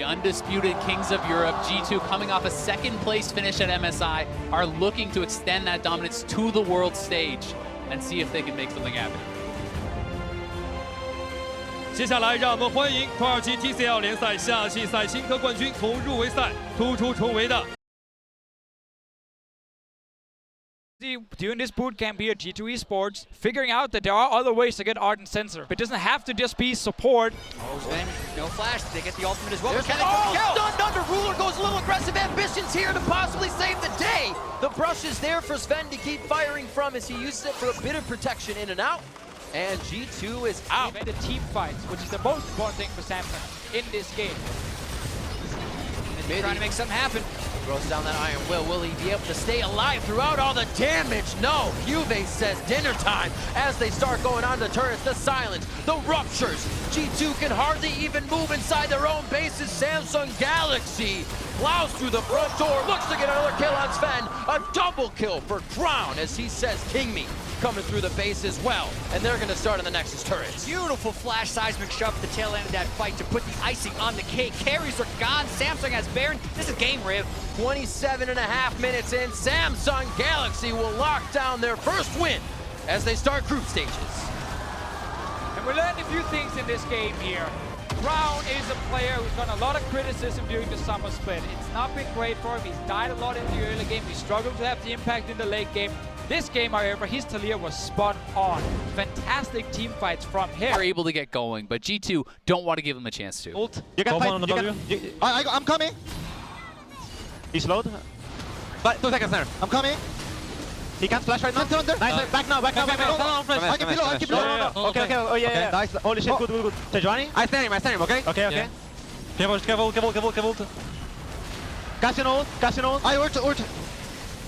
The undisputed kings of Europe, G2 coming off a second place finish at MSI, are looking to extend that dominance to the world stage and see if they can make something happen. 接下来，让我们欢迎土耳其 TCL 联赛夏季赛新科冠军，从入围赛突出重围的。 Doing this boot camp here at G2 Esports, figuring out that there are other ways to get Ardent Sensor. It doesn't have to just be support. Oh, Zven, no flash. They get the ultimate as well. There's stunned under. Ruler goes a little aggressive. Ambitions here to possibly save the day. The brush is there for Zven to keep firing from as he uses it for a bit of protection in and out. And G2 is out. And the team fights, which is the most important thing for Samsung in this game. And trying to make something happen. Throws down that Iron Will. Will he be able to stay alive throughout all the damage? No. Juve says dinner time as they start going on the turrets. The silence, the ruptures. G2 can hardly even move inside their own bases. Samsung Galaxy plows through the front door. Looks to get another kill on Zven. A double kill for Crown as he says King Me coming through the base as well. And they're going to start on the Nexus turrets. Beautiful flash seismic shove at the tail end of that fight to put the icing on the cake. Carries are gone. Samsung has Baron. This is game riv. 27.5 minutes in, Samsung Galaxy will lock down their first win as they start group stages. And we learned a few things in this game here. Crown is a player who's gotten a lot of criticism during the summer split. It's not been great for him. He's died a lot in the early game. He struggled to have the impact in the late game. This game, however, his Talia was spot on. Fantastic team fights from him. They're able to get going, but G2 don't want to give them a chance to. Ult. You can fight. I'm coming. He's slowed. But 2 seconds there. I'm coming. He can't flash right now. Nice. Back now. Back now. I can below. I can below. Okay. Oh yeah. Nice. Holy shit. Good. Sejuani. I stand him. Okay. Okay. Careful. Cassion ult. I ult.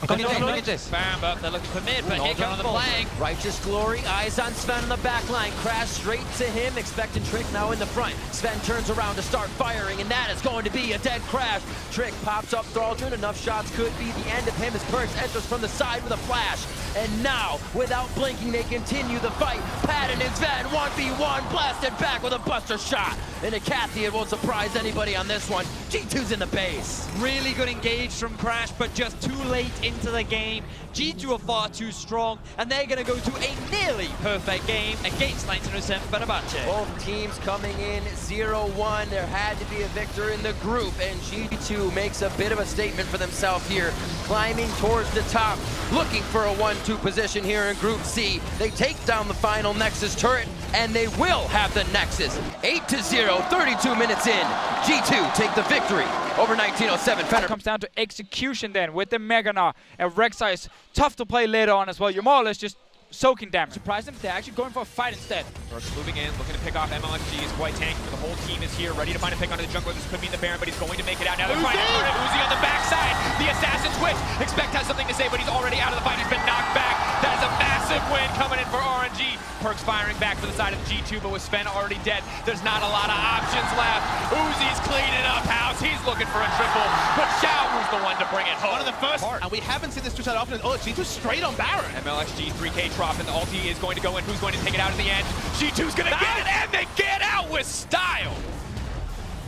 Bam, but they're looking for mid, but here comes the flank. Righteous Glory, eyes on Zven in the back line. Crash straight to him, expecting Trick now in the front. Zven turns around to start firing, and that is going to be a dead Crash. Trick pops up Thraldred, enough shots could be the end of him as Perkz enters from the side with a flash. And now, without blinking, they continue the fight. Patton and Zven, 1v1, blasted back with a buster shot. And a Cathy, it won't surprise anybody on this one. G2's in the base. Really good engage from Crash, but just too late into the game. G2 are far too strong, and they're going to go to a nearly perfect game against 1907 Fenerbahce. Both teams coming in 0-1. There had to be a victor in the group, and G2 makes a bit of a statement for themselves here, climbing towards the top, looking for a 1-2 position here in Group C. They take down the final Nexus turret, and they will have the Nexus. 8-0, 32 minutes in. G2 take the victory over 1907 Fenerbahce. It comes down to execution then with the Meganar and Rek'Sai is tough to play later on as well. You're more or less just soaking damage. Surprise them, they're actually going for a fight instead. Perkz moving in, looking to pick off MLXG. Is quite tanky, but the whole team is here, ready to find a pick onto the jungler. This could mean the Baron, but he's going to make it out. Now they're trying to turn it. Uzi on the backside. The assassin switch. Expect has something to say, but he's already out of the fight. He's been knocked back. That is a massive win coming in for RNG. Perkz firing back for the side of G2, but with Zven already dead, there's not a lot of options left. Uzi's cleaning up house. He's looking for a triple, but Xiaoru's the one to bring it home. One of the first, and we haven't seen this two side often. Oh, G2 straight on Baron. MLXG 3K drop, and the ulti is going to go in. Who's going to take it out in the end? G2's going to get it, and they get out with style.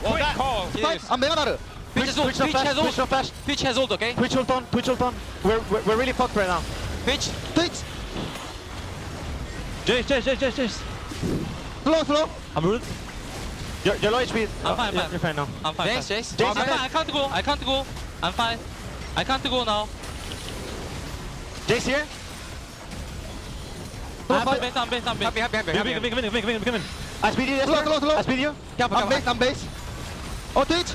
Well, quick call. I'm Leonardo. Twitch has ult, okay? Twitch ult on. We're really fucked right now. Twitch. Jace. Slow. I'm rude. You're low HP. I'm fine. You're fine now. I'm fine. Jace. I'm fine. I can't go. I'm fine. I can't go now. Jace here. I'm Come in. I speed you. I speed you. I'm base. Oh, Twitch.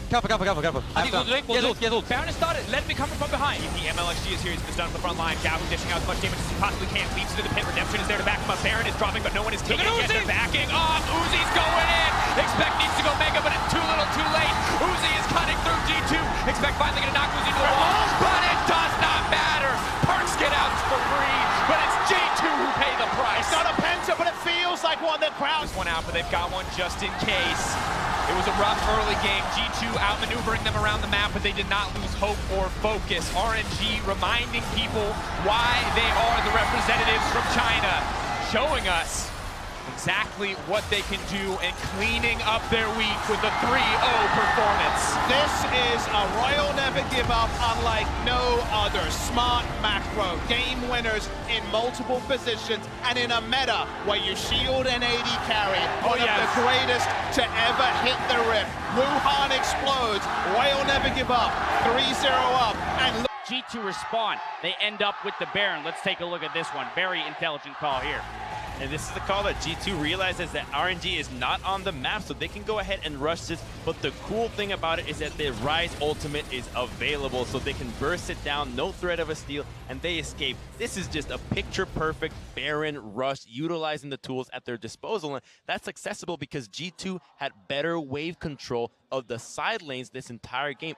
Careful. I think get ult. Baron has started, let me come from behind. The MLXG is here, he's been stunned on the front line. Gabu dishing out as much damage as he possibly can. Leaps into the pit, Redemption is there to back him up. Baron is dropping, but no one is taking it yet. They're backing off. Uzi's going in. Expect needs to go mega, but it's too little too late. Uzi is cutting through G2. Expect finally gonna knock Uzi to the wall, but it does not matter. Perkz get out for free, but it's G2 who pay the price. It's not a penta, but it feels like one. The crowd. This one out, but they've got one just in case. It was a rough early game. G2 outmaneuvering them around the map, but they did not lose hope or focus. RNG reminding people why they are the representatives from China, showing us exactly what they can do and cleaning up their week with a 3-0 performance. This is a Royal Never Give Up unlike no other. Smart macro, game winners in multiple positions, and in a meta where you shield an AD carry, one of the greatest to ever hit the rip. Wuhan explodes, Royal Never Give Up, 3-0 up, and G2 respond. They end up with the Baron. Let's take a look at this one. Very intelligent call here. And this is the call that G2 realizes that RNG is not on the map, so they can go ahead and rush this. But the cool thing about it is that the Rise ultimate is available, so they can burst it down, no threat of a steal, and they escape. This is just a picture-perfect Baron rush, utilizing the tools at their disposal. And that's accessible because G2 had better wave control of the side lanes this entire game.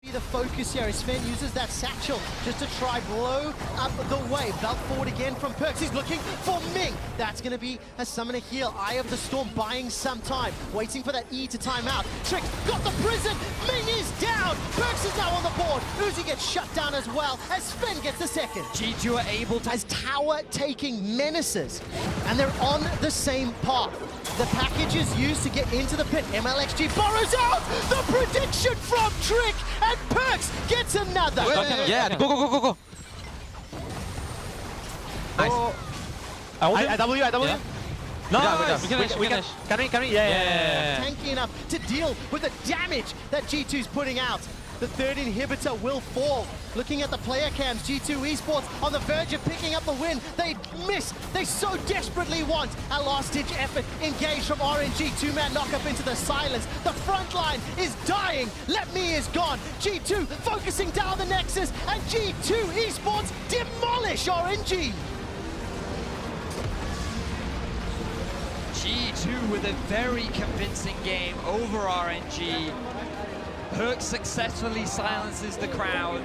The focus here as Zven uses that satchel just to try blow up the wave. Belt forward again from Perkz. He's looking for Ming. That's going to be a summoner heal. Eye of the Storm buying some time. Waiting for that E to time out. Trick got the prison. Ming is down. Perkz is now on the board. Uzi gets shut down as well as Zven gets the second. G2 are able to... As tower taking menaces. And they're on the same path. The package is used to get into the pit. MLXG borrows out the prediction from Trick, and Perkz gets another. Yeah, go. Nice. I W. Yeah. Nice. We can. Can we? Yeah. Tanky enough to deal with the damage that G2's putting out. The third inhibitor will fall. Looking at the player cams, G2 Esports on the verge of picking up the win. They miss. They so desperately want a last-ditch effort. Engaged from RNG. Two-man knock-up into the silence. The front line is dying. Let Me is gone. G2 focusing down the Nexus, and G2 Esports demolish RNG. G2 with a very convincing game over RNG. Perkz successfully silences the crowd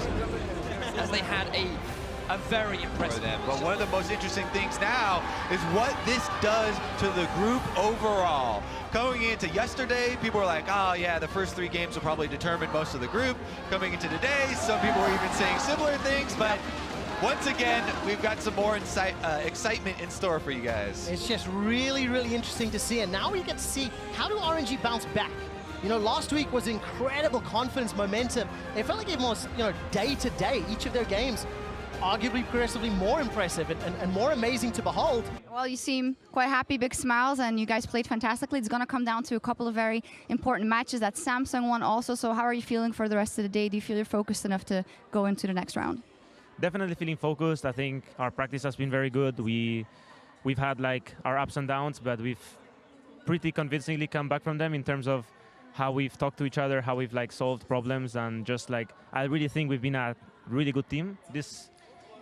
as they had a very impressive them. But one of the most interesting things now is what this does to the group overall. Going into yesterday, people were like, oh yeah, the first 3 games will probably determine most of the group. Coming into today, some people were even saying similar things, but once again, we've got some more excitement in store for you guys. It's just really, really interesting to see, and now we get to see how do RNG bounce back. You know, last week was incredible confidence, momentum. It felt like it was, day to day. Each of their games arguably progressively more impressive and more amazing to behold. Well, you seem quite happy, big smiles, and you guys played fantastically. It's going to come down to a couple of very important matches that Samsung won also. So how are you feeling for the rest of the day? Do you feel you're focused enough to go into the next round? Definitely feeling focused. I think our practice has been very good. We've had like our ups and downs, but we've pretty convincingly come back from them in terms of how we've talked to each other, how we've like solved problems, and just like I really think we've been a really good team this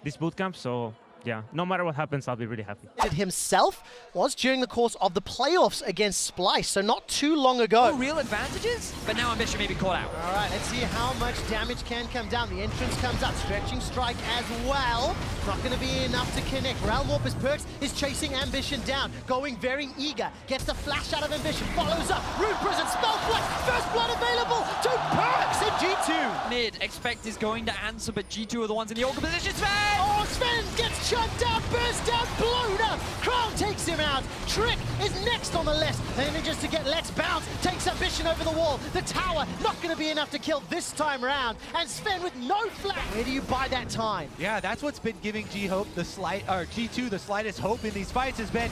bootcamp. So yeah, no matter what happens, I'll be really happy. Himself was during the course of the playoffs against Splice, so not too long ago. No real advantages, but now Ambition may be caught out. All right, let's see how much damage can come down. The entrance comes up, stretching strike as well. Not going to be enough to connect. Realm Warp as Perkz is chasing Ambition down, going very eager. Gets the flash out of Ambition, follows up. Rune Prison, Spell Flex, first blood available to Perkz and G2. Mid, Expect is going to answer, but G2 are the ones in the awkward position. Zven! Oh, Zven gets shut down, burst down, blown up. Crown takes him out. Trick is next on the list. Manages to get Let's Bounce, takes Ambition over the wall. The tower not going to be enough to kill this time round. And Zven with no flash. Where do you buy that time? Yeah, that's what's been giving G2 the slightest hope in these fights has been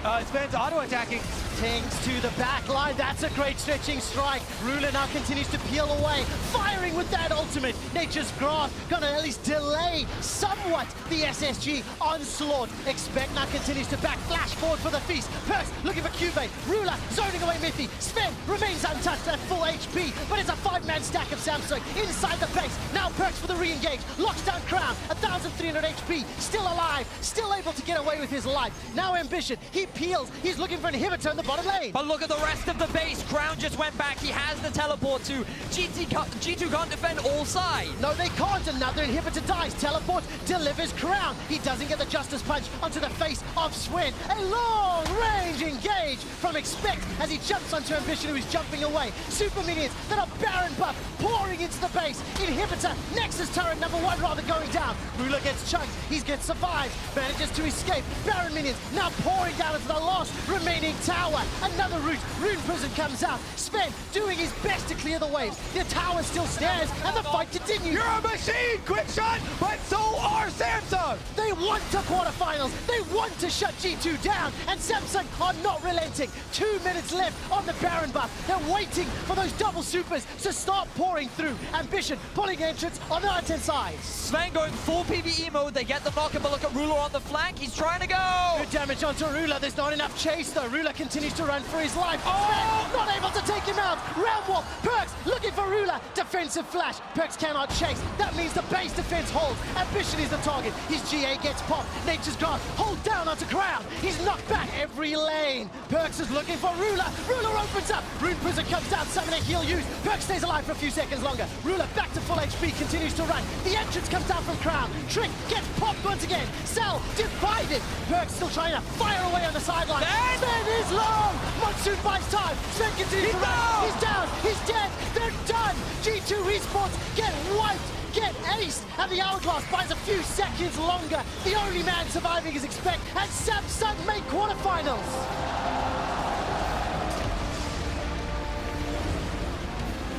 Zven's auto-attacking. Tanks to the back line. That's a great stretching strike. Ruler now continues to peel away, firing with that ultimate. Nature's Grasp gonna at least delay somewhat the SSG onslaught. Expect now continues to back, flash forward for the feast. Perkz looking for Cubase. Ruler zoning away Mithy. Zven remains untouched at full HP, but it's a 5-man stack of Samsung inside the base. Now Perkz for the re-engage. Locks down Crown, 1,300 HP, still alive, still able to get away with his life. Now Ambition, he peels, he's looking for an inhibitor in the bottom lane. But look at the rest of the base. Crown just went back, he has the teleport too. G2 can't defend all sides. No, they can't. Another inhibitor dies. Teleport delivers Crown. He doesn't get the Justice Punch onto the face of Zven. A long Long-range engage from Expect as he jumps onto Ambition, who is jumping away. Super minions that are Baron buff pouring into the base. Inhibitor, Nexus turret number 1 rather going down. Ruler gets chunked, he gets survived, manages to escape. Baron minions now pouring down into the last remaining tower. Another route, Rune Prison comes out. Zven doing his best to clear the waves. The tower still stands and the fight continues. You're a machine, quick shot, but so are Samsung. They want to quarterfinals, they want to shut G2 down, and Samsung are not relenting. 2 minutes left on the Baron buff. They're waiting for those double supers to start pouring through. Ambition pulling entrance on the right-hand side. Zven going full PvE mode. They get the knock-up, but look at Ruler on the flank. He's trying to go. Good damage onto Ruler. There's not enough chase though. Ruler continues to run for his life. Zven not able to take him out. Round wall. Perkz looking for Ruler. Defensive flash. Perkz cannot chase. That means the base defense holds. Ambition is the target. His GA gets popped. Nature's Grasp. Hold down onto Crown. He's knocked back every lane. Perkz is looking for Ruler. Ruler opens up. Rune Prison comes down. Summoning heal used. Perkz stays alive for a few seconds longer. Ruler back to full HP. Continues to run. The entrance comes down from Crown. Trick gets popped once again. Cell divided. Perkz still trying to fire away on the sideline. Zven is low. Monsoon buys time. Zven continues to run. He's down. He's dead. They're done. G2 Esports get wiped. Get aced, and the Hourglass buys a few seconds longer. The only man surviving is Expect, and Samsung make quarterfinals.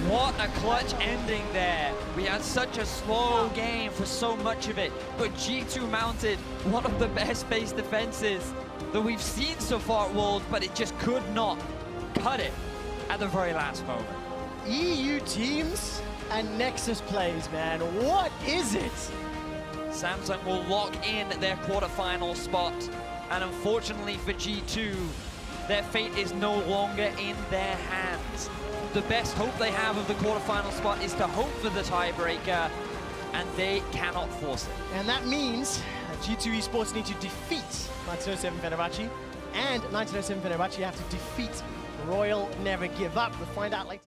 What a clutch ending there. We had such a slow game for so much of it, but G2 mounted one of the best base defenses that we've seen so far at Worlds, but it just could not cut it at the very last moment. EU teams and Nexus plays, man. What is it? Samsung will lock in their quarterfinal spot, and unfortunately for G2, their fate is no longer in their hands. The best hope they have of the quarterfinal spot is to hope for the tiebreaker, and they cannot force it. And that means that G2 Esports need to defeat 1907 Fenerbahce, and 1907 Fenerbahce have to defeat Royal Never Give Up. We'll find out later.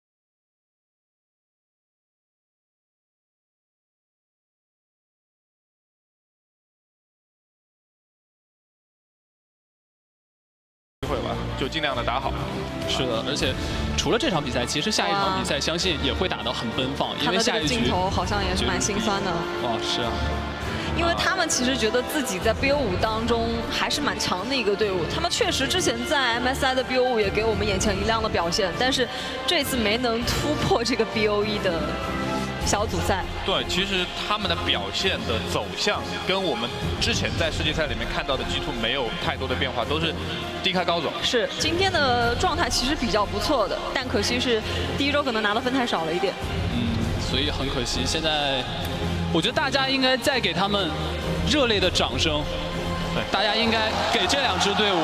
就尽量的打好。是的，而且除了这场比赛，其实下一场比赛相信也会打得很奔放，因为下一局镜头好像也是蛮心酸的。哦，是啊。因为他们其实觉得自己在 BO5 当中还是蛮强的一个队伍，他们确实之前在 MSI 的 BO5 也给我们眼前一亮的表现，但是这次没能突破这个 BO1 的小组赛。对，其实他们的表现的走向跟我们之前在世界赛里面看到的G2没有太多的变化，都是低开高走。是，今天的状态其实比较不错的，但可惜是第一周可能拿的分太少了一点。所以很可惜。现在我觉得大家应该再给他们热烈的掌声。对，大家应该给这两支队伍，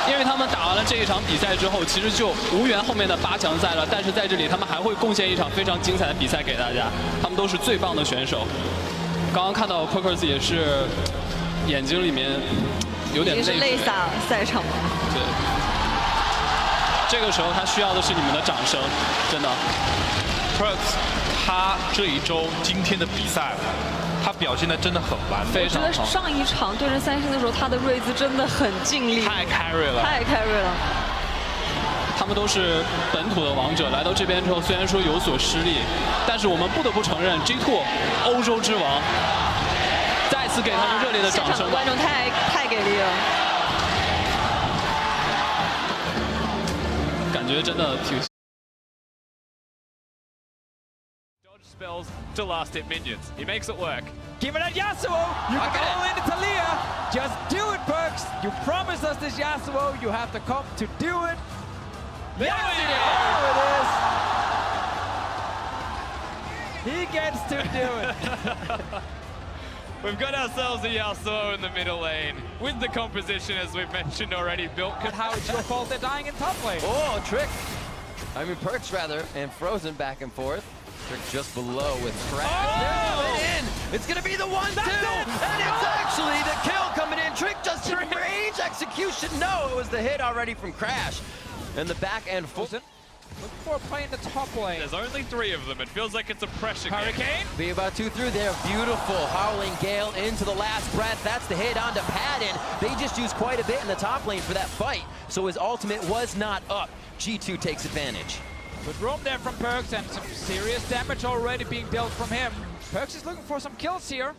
因为他们打完了这一场比赛之后，其实就无缘后面的8强赛了。但是在这里，他们还会贡献一场非常精彩的比赛给大家。他们都是最棒的选手。刚刚看到 Perkz 也是眼睛里面有点泪水，泪洒赛场。对，这个时候他需要的是你们的掌声，真的。Perkz 他这一周今天的比赛，他表现的真的很完美。我觉得上一场对阵3星的时候，他的瑞兹真的很尽力，太 carry 了，太 carry 了。他们都是本土的王者，来到这边之后，虽然说有所失利，但是我们不得不承认 G2 欧洲之王，再次给他们热烈的掌声。观众太给力了，感觉真的挺。Spells to last hit minions. He makes it work. Give it at Yasuo. You can go into Talia. Just do it, Perkz. You promised us this Yasuo. You have to come to do it. There it is. He gets to do it. We've got ourselves a Yasuo in the middle lane with the composition, as we've mentioned already, built. And how it's your fault they're dying in top lane. Oh, Trick. I mean, Perkz rather, and Frozen back and forth. Trick just below with Crash. Oh! In. It's going to be the 1-2. And it's actually the kill coming in. Trick just in range execution. No, it was the hit already from Crash. And the back end. Looking for a play in the top lane. There's only 3 of them. It feels like it's a pressure game. Be about 2 through there. Beautiful Howling Gale into the last breath. That's the hit onto Padden. They just used quite a bit in the top lane for that fight, so his ultimate was not up. G2 takes advantage. Good roam there from Perkz and some serious damage already being dealt from him. Perkz is looking for some kills here.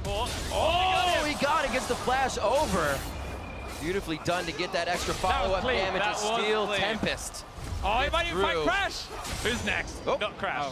Oh, he got it, gets the flash over. Beautifully done to get that extra follow-up damage and steal Tempest. Oh, he might even fight Crash. Who's next? Oh. Not Crash.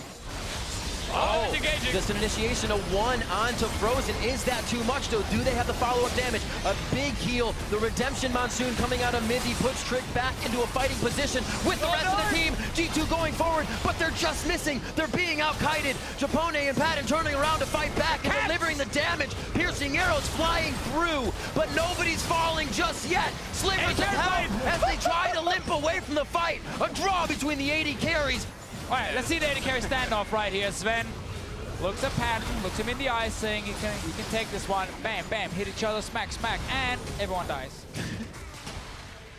Oh, just an initiation of 1 onto Frozen. Is that too much, though? Do they have the follow-up damage? A big heal. The Redemption Monsoon coming out of mid. He puts Trick back into a fighting position with the rest of the team. G2 going forward, but they're just missing. They're being out-kited. Japone and Padden turning around to fight back and delivering the damage. Piercing arrows flying through, but nobody's falling just yet. Slivers of help as they try to limp away from the fight. A draw between the 80 carries. All right, let's see the 80 carry standoff right here. Zven looks at Padden, looks him in the eyes, saying you can take this one. Bam, bam, hit each other, smack, smack, and everyone dies.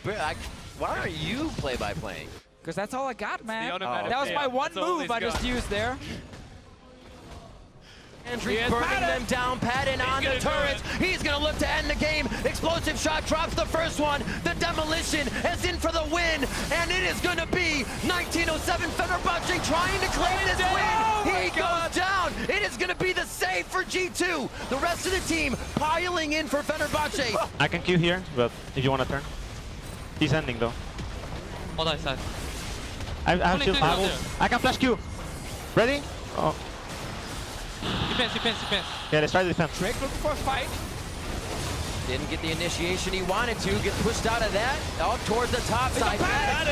Why are you play-by-playing? Because that's all I got, man. That was my one move I just used there. Andrew burning them down, Padden on the turrets. He's going to look to end the game. Explosive shot drops the first one. The demolition is in for the win, and it is going to be 1907 Fenerbahce trying to claim this win. He goes down. It is going to be the save for G2. The rest of the team piling in for Fenerbahce. I can queue here, but if you want to turn. He's ending though. Hold on, side. I have shield. I can flash Q. Ready? Oh. Defense. Yeah, let's try the defense. Trick looking for a fight. Didn't get the initiation he wanted to. Get pushed out of that. Up towards the top side.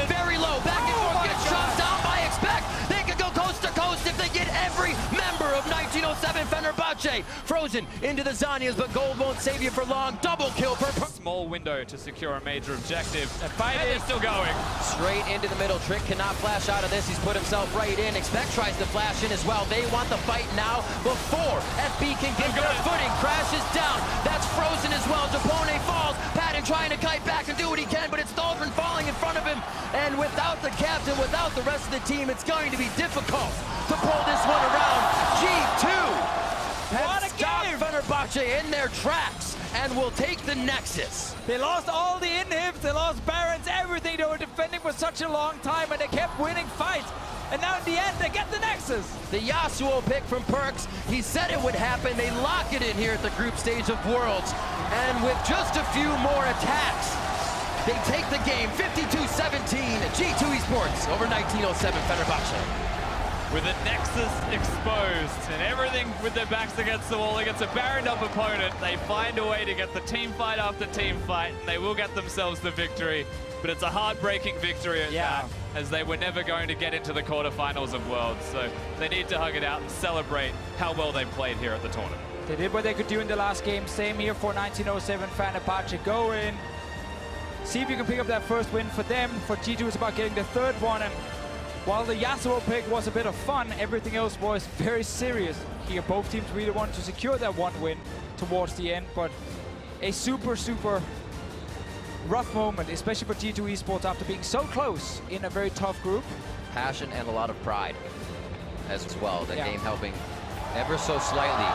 Very low. Back and forth. Gets shot down by Expect. They could go coast to coast if they get every member of 1907 Fenerbahce. Frozen into the Zanyas, but gold won't save you for long. Double kill per small window to secure a major objective. The fight is still going. Straight into the middle. Trick cannot flash out of this. He's put himself right in. Expect tries to flash in as well. They want the fight now before FB can get their footing. Crashes down. That's Frozen as well. Japone falls. Padden trying to kite back and do what he can, but it's Thulgrin falling in front of him. And without the captain, without the rest of the team, it's going to be difficult to pull this one around. G2 has stopped Fenerbahce in their tracks and will take the Nexus. They lost all the inhibs, they lost Barons, everything. They were defending for such a long time, and they kept winning fights. And now in the end, they get the Nexus. The Yasuo pick from Perkz. He said it would happen. They lock it in here at the group stage of Worlds. And with just a few more attacks, they take the game 52-17. G2 Esports over 1907 Fenerbahce. With the Nexus exposed and everything with their backs against the wall against a Baroned up opponent, they find a way to get the team fight after team fight, and they will get themselves the victory. But it's a heartbreaking victory at that, as they were never going to get into the quarterfinals of Worlds. So they need to hug it out and celebrate how well they played here at the tournament. They did what they could do in the last game. Same here for 1907 Fenerbahce. Go in, see if you can pick up that first win for them. For G2, it's about getting the third one. And while the Yasuo pick was a bit of fun, everything else was very serious here. Both teams really wanted to secure that one win towards the end, but a super rough moment, especially for G2 Esports after being so close in a very tough group. Passion and a lot of pride as well. The game helping ever so slightly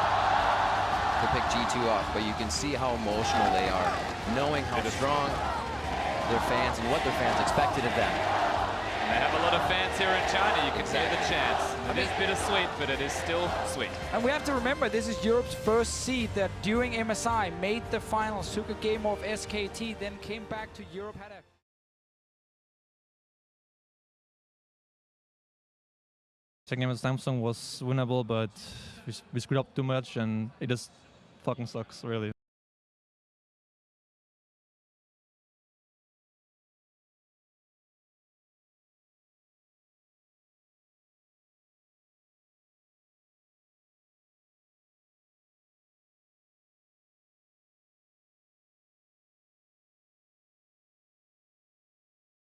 to pick G2 up, but you can see how emotional they are, knowing how strong their fans and what their fans expected of them. They have a lot of fans here in China. You can hear the chants. It is bittersweet, but it is still sweet. And we have to remember, this is Europe's first seed that during MSI made the finals, took a game off SKT, then came back to Europe, had a... Second game with Samsung was winnable, but we screwed up too much, and it just fucking sucks, really.